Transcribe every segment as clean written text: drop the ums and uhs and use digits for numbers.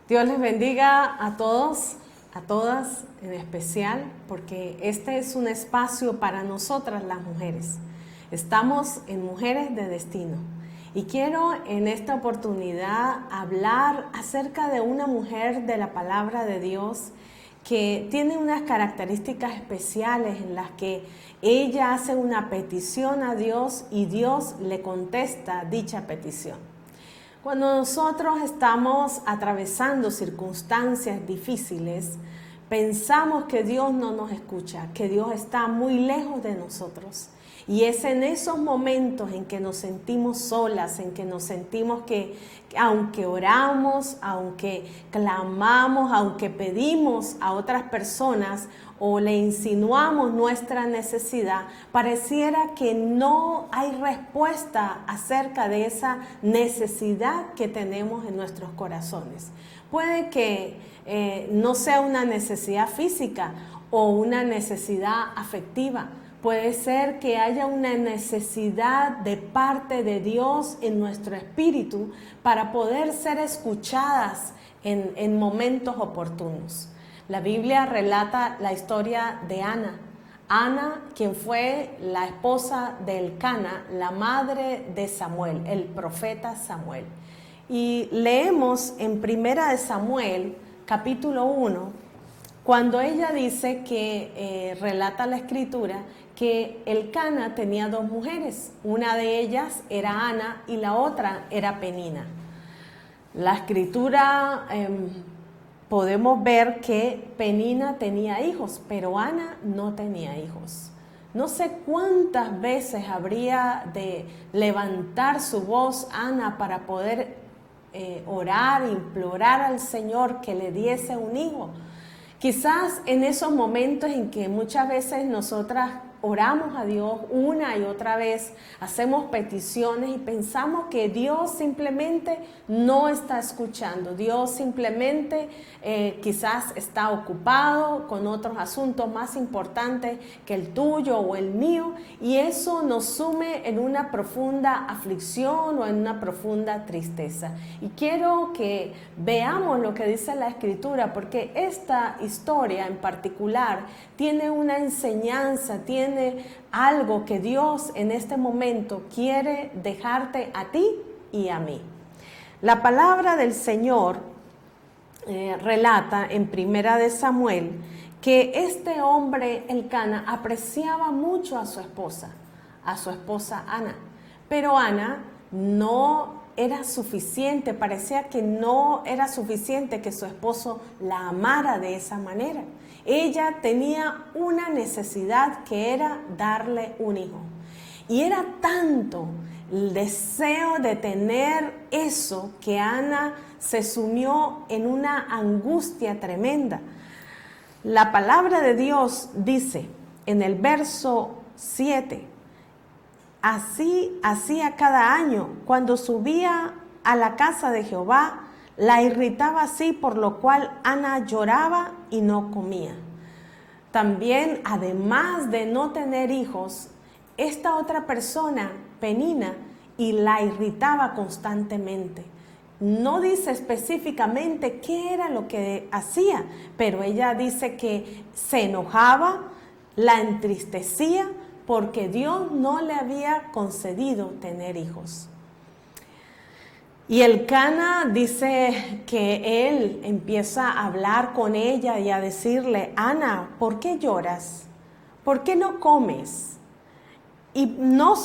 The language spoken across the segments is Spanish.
Dios les bendiga a todos, a todas en especial, porque este es un espacio para nosotras las mujeres. Estamos en Mujeres de Destino y quiero en esta oportunidad hablar acerca de una mujer de la palabra de Dios que tiene unas características especiales en las que ella hace una petición a Dios y Dios le contesta dicha petición. Cuando nosotros estamos atravesando circunstancias difíciles, pensamos que Dios no nos escucha, que Dios está muy lejos de nosotros. Y es en esos momentos en que nos sentimos solas, en que nos sentimos que aunque oramos, aunque clamamos, aunque pedimos a otras personas o le insinuamos nuestra necesidad, pareciera que no hay respuesta acerca de esa necesidad que tenemos en nuestros corazones. Puede que no sea una necesidad física o una necesidad afectiva. Puede ser que haya una necesidad de parte de Dios en nuestro espíritu para poder ser escuchadas en momentos oportunos. La Biblia relata la historia de Ana. Ana, quien fue la esposa de Elcana, la madre de Samuel, el profeta Samuel. Y leemos en Primera de Samuel, capítulo 1, cuando ella dice que, relata la escritura, que Elcana tenía dos mujeres. Una de ellas era Ana y la otra era Penina. La escritura podemos ver que Penina tenía hijos, pero Ana no tenía hijos. No sé cuántas veces habría de levantar su voz Ana para poder orar, implorar al Señor que le diese un hijo. Quizás en esos momentos en que muchas veces nosotras oramos a Dios una y otra vez, hacemos peticiones y pensamos que Dios simplemente no está escuchando. Dios simplemente quizás está ocupado con otros asuntos más importantes que el tuyo o el mío, y eso nos sume en una profunda aflicción o en una profunda tristeza. Y quiero que veamos lo que dice la Escritura, porque esta historia en particular tiene una enseñanza, tiene algo que Dios en este momento quiere dejarte a ti y a mí. La palabra del Señor relata en Primera de Samuel que este hombre Elcana apreciaba mucho a su esposa Ana, pero Ana no era suficiente, parecía que no era suficiente que su esposo la amara de esa manera. Ella tenía una necesidad que era darle un hijo. Y era tanto el deseo de tener eso que Ana se sumió en una angustia tremenda. La palabra de Dios dice en el verso 7, así hacía cada año, cuando subía a la casa de Jehová, la irritaba así, por lo cual Ana lloraba y no comía. También, además de no tener hijos, esta otra persona, Penina, y la irritaba constantemente. No dice específicamente qué era lo que hacía, pero ella dice que se enojaba, la entristecía, porque Dios no le había concedido tener hijos. Y Elcana dice que él empieza a hablar con ella y a decirle: Ana, ¿por qué lloras? ¿Por qué no comes? Y no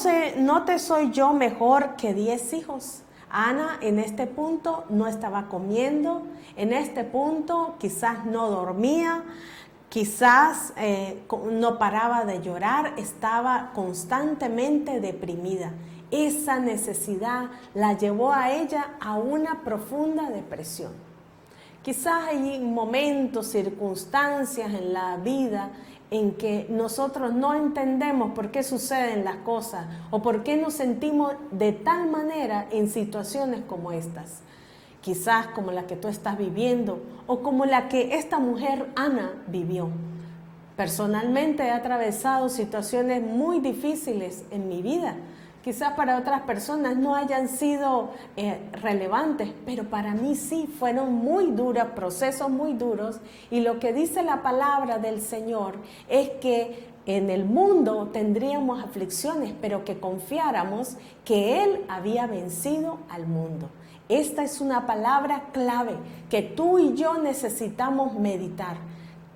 te soy yo mejor que 10 hijos. Ana en este punto no estaba comiendo, en este punto quizás no dormía, quizás no paraba de llorar, estaba constantemente deprimida. Esa necesidad la llevó a ella a una profunda depresión. Quizás hay momentos, circunstancias en la vida en que nosotros no entendemos por qué suceden las cosas o por qué nos sentimos de tal manera en situaciones como estas. Quizás como la que tú estás viviendo o como la que esta mujer Ana vivió. Personalmente he atravesado situaciones muy difíciles en mi vida. quizás para otras personas no hayan sido relevantes, pero para mí sí, fueron muy duros, procesos muy duros. Y lo que dice la palabra del Señor es que en el mundo tendríamos aflicciones, pero que confiáramos que Él había vencido al mundo. Esta es una palabra clave que tú y yo necesitamos meditar.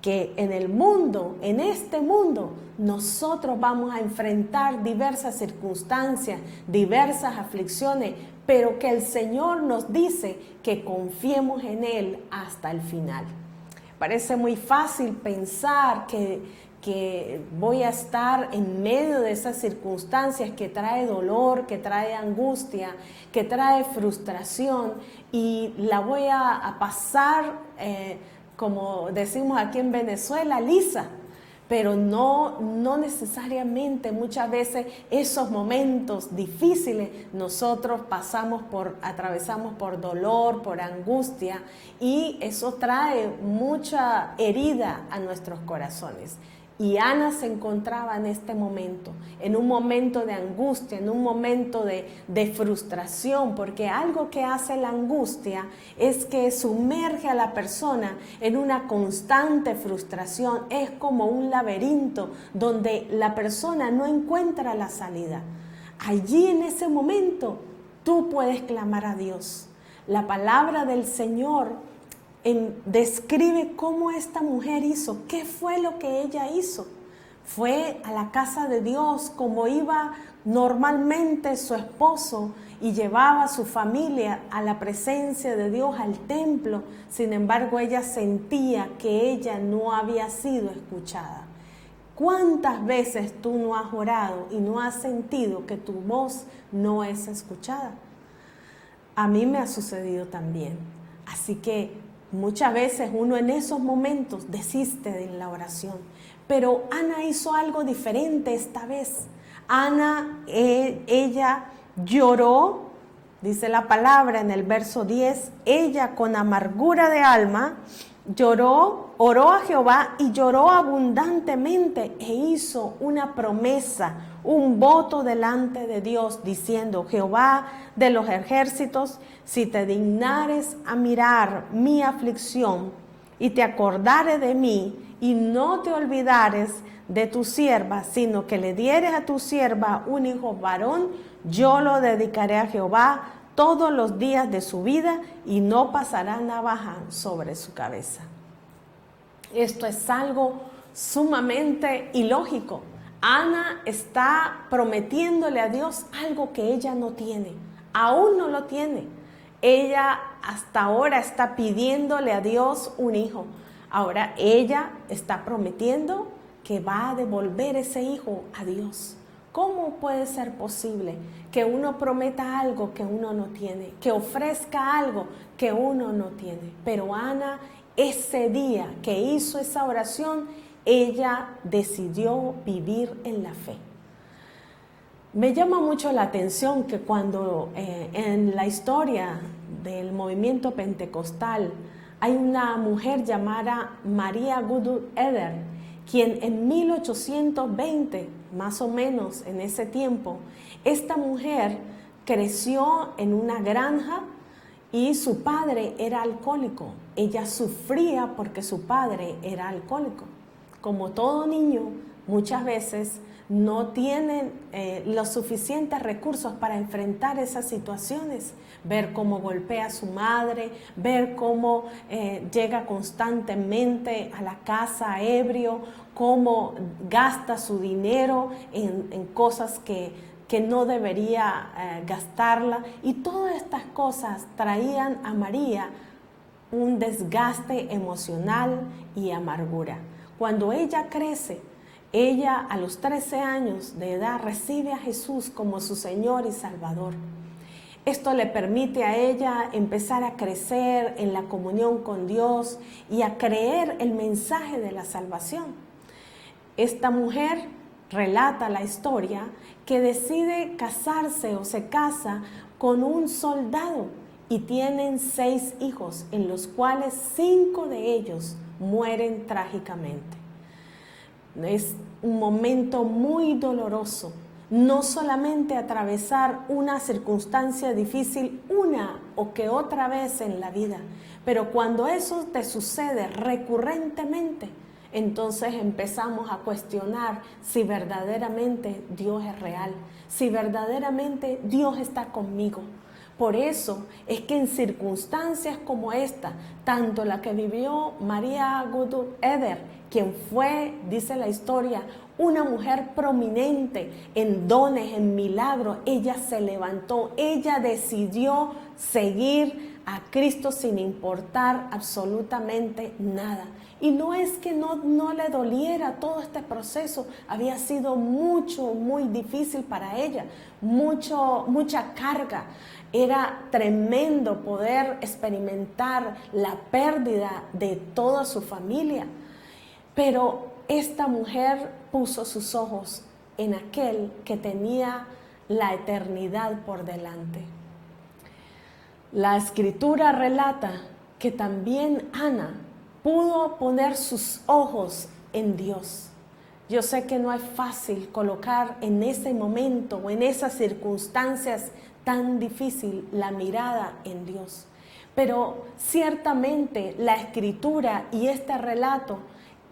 Que en el mundo, en este mundo, nosotros vamos a enfrentar diversas circunstancias, diversas aflicciones, pero que el Señor nos dice que confiemos en Él hasta el final. Parece muy fácil pensar que voy a estar en medio de esas circunstancias que trae dolor, que trae angustia, que trae frustración y la voy a pasar como decimos aquí en Venezuela, lisa, pero no necesariamente. Muchas veces esos momentos difíciles nosotros atravesamos por dolor, por angustia, y eso trae mucha herida a nuestros corazones. Y Ana se encontraba en este momento, en un momento de angustia, en un momento de frustración, porque algo que hace la angustia es que sumerge a la persona en una constante frustración. Es como un laberinto donde la persona no encuentra la salida. Allí en ese momento tú puedes clamar a Dios. La palabra del Señor describe cómo esta mujer hizo, qué fue lo que ella hizo. Fue a la casa de Dios como iba normalmente su esposo y llevaba a su familia a la presencia de Dios, al templo. Sin embargo, ella sentía que ella no había sido escuchada. ¿Cuántas veces tú no has orado y no has sentido que tu voz no es escuchada? A mí me ha sucedido también. Así que muchas veces uno en esos momentos desiste de la oración, pero Ana hizo algo diferente esta vez. Ana, ella lloró, dice la palabra en el verso 10, ella con amargura de alma lloró, oró a Jehová y lloró abundantemente e hizo una promesa, un voto delante de Dios, diciendo: Jehová de los ejércitos, si te dignares a mirar mi aflicción y te acordares de mí y no te olvidares de tu sierva, sino que le dieres a tu sierva un hijo varón, yo lo dedicaré a Jehová todos los días de su vida y no pasará navaja sobre su cabeza. Esto es algo sumamente ilógico. Ana está prometiéndole a Dios algo que ella no tiene, aún no lo tiene. Ella hasta ahora está pidiéndole a Dios un hijo. Ahora ella está prometiendo que va a devolver ese hijo a Dios. ¿Cómo puede ser posible que uno prometa algo que uno no tiene, que ofrezca algo que uno no tiene? Pero Ana, ese día que hizo esa oración, ella decidió vivir en la fe. Me llama mucho la atención que cuando en la historia del movimiento pentecostal hay una mujer llamada María Goodwood Eder, quien en 1820, más o menos en ese tiempo, esta mujer creció en una granja y su padre era alcohólico. Ella sufría porque su padre era alcohólico. Como todo niño, muchas veces no tienen los suficientes recursos para enfrentar esas situaciones, ver cómo golpea a su madre, ver cómo llega constantemente a la casa ebrio, cómo gasta su dinero en cosas que no debería gastarla, y todas estas cosas traían a María un desgaste emocional y amargura. Cuando ella crece, ella a los 13 años de edad recibe a Jesús como su Señor y Salvador. Esto le permite a ella empezar a crecer en la comunión con Dios y a creer el mensaje de la salvación. Esta mujer relata la historia que decide casarse o se casa con un soldado y tienen 6 hijos, en los cuales 5 de ellos mueren trágicamente. Es un momento muy doloroso. no solamente atravesar una circunstancia difícil una o que otra vez en la vida, pero cuando eso te sucede recurrentemente, entonces empezamos a cuestionar si verdaderamente Dios es real, si verdaderamente Dios está conmigo. Por eso es que en circunstancias como esta, tanto la que vivió María Gudul Eder, quien fue, dice la historia, una mujer prominente en dones, en milagros, ella se levantó, ella decidió seguir a Cristo sin importar absolutamente nada. Y no es que no le doliera todo este proceso, había sido muy difícil para ella, mucha carga. Era tremendo poder experimentar la pérdida de toda su familia. Pero esta mujer puso sus ojos en aquel que tenía la eternidad por delante. La escritura relata que también Ana pudo poner sus ojos en Dios. Yo sé que no es fácil colocar en ese momento o en esas circunstancias tan difíciles la mirada en Dios. Pero ciertamente la escritura y este relato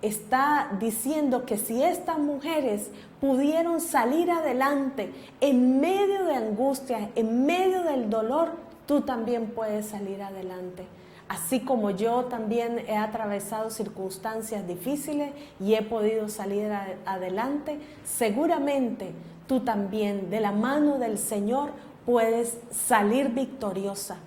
está diciendo que si estas mujeres pudieron salir adelante en medio de angustia, en medio del dolor, tú también puedes salir adelante. Así como yo también he atravesado circunstancias difíciles y he podido salir adelante, seguramente tú también, de la mano del Señor, puedes salir victoriosa.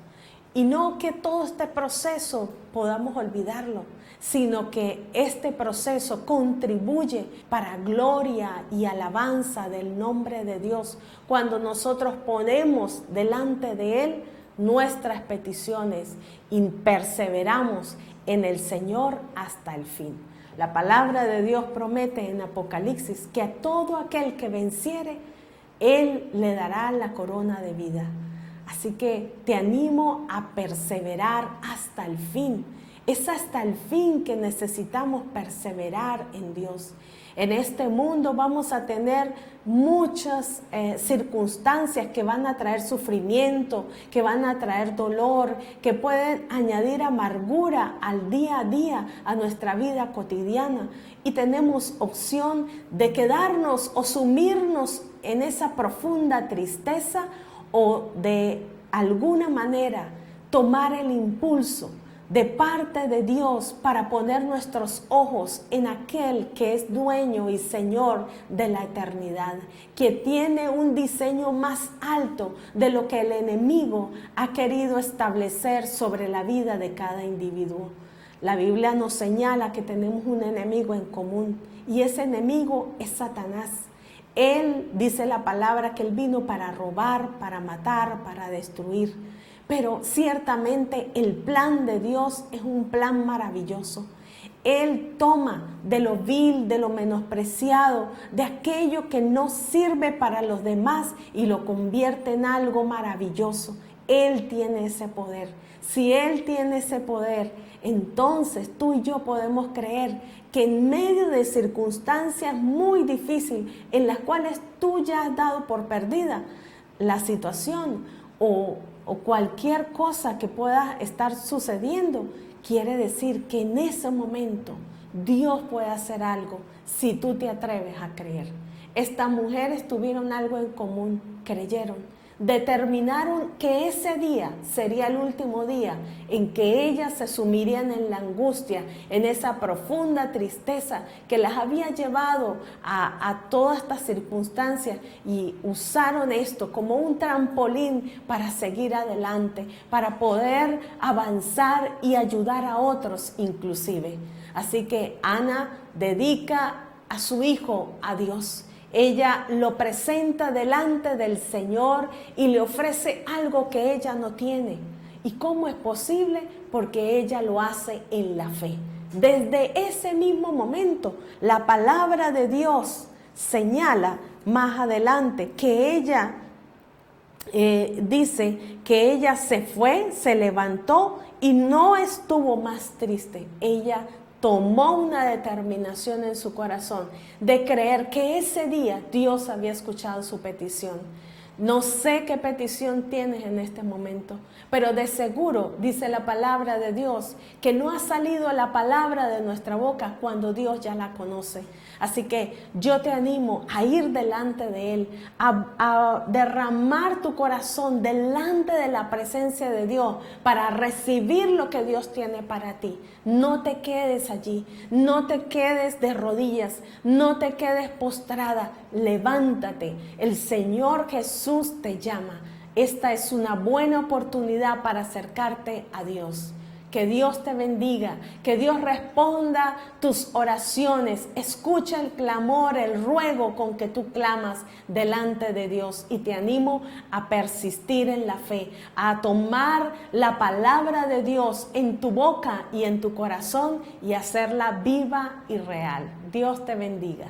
Y no que todo este proceso podamos olvidarlo, sino que este proceso contribuye para gloria y alabanza del nombre de Dios. Cuando nosotros ponemos delante de Él nuestras peticiones y perseveramos en el Señor hasta el fin. La palabra de Dios promete en Apocalipsis que a todo aquel que venciere, Él le dará la corona de vida. Así que te animo a perseverar hasta el fin. Es hasta el fin que necesitamos perseverar en Dios. En este mundo vamos a tener muchas circunstancias que van a traer sufrimiento, que van a traer dolor, que pueden añadir amargura al día a día, a nuestra vida cotidiana. Y tenemos opción de quedarnos o sumirnos en esa profunda tristeza o de alguna manera tomar el impulso de parte de Dios para poner nuestros ojos en aquel que es dueño y Señor de la eternidad, que tiene un diseño más alto de lo que el enemigo ha querido establecer sobre la vida de cada individuo. La Biblia nos señala que tenemos un enemigo en común y ese enemigo es Satanás. Él, dice la palabra, que él vino para robar, para matar, para destruir. Pero ciertamente el plan de Dios es un plan maravilloso. Él toma de lo vil, de lo menospreciado, de aquello que no sirve para los demás y lo convierte en algo maravilloso. Él tiene ese poder. Si Él tiene ese poder, entonces tú y yo podemos creer que en medio de circunstancias muy difíciles en las cuales tú ya has dado por perdida la situación o cualquier cosa que pueda estar sucediendo, quiere decir que en ese momento Dios puede hacer algo si tú te atreves a creer. Estas mujeres tuvieron algo en común, creyeron. Determinaron que ese día sería el último día en que ellas se sumirían en la angustia, en esa profunda tristeza que las había llevado a todas estas circunstancias, y usaron esto como un trampolín para seguir adelante, para poder avanzar y ayudar a otros inclusive. Así que Ana dedica a su hijo a Dios. Ella lo presenta delante del Señor y le ofrece algo que ella no tiene. ¿Y cómo es posible? Porque ella lo hace en la fe. Desde ese mismo momento, la palabra de Dios señala más adelante que ella dice que ella se fue, se levantó y no estuvo más triste. Ella tomó una determinación en su corazón de creer que ese día Dios había escuchado su petición. No sé qué petición tienes en este momento, pero de seguro dice la palabra de Dios que no ha salido la palabra de nuestra boca cuando Dios ya la conoce. Así que yo te animo a ir delante de Él, a derramar tu corazón delante de la presencia de Dios para recibir lo que Dios tiene para ti. No te quedes allí, no te quedes de rodillas, no te quedes postrada, levántate. El Señor Jesús te llama. Esta es una buena oportunidad para acercarte a Dios. Que Dios te bendiga, que Dios responda tus oraciones, escucha el clamor, el ruego con que tú clamas delante de Dios, y te animo a persistir en la fe, a tomar la palabra de Dios en tu boca y en tu corazón y hacerla viva y real. Dios te bendiga.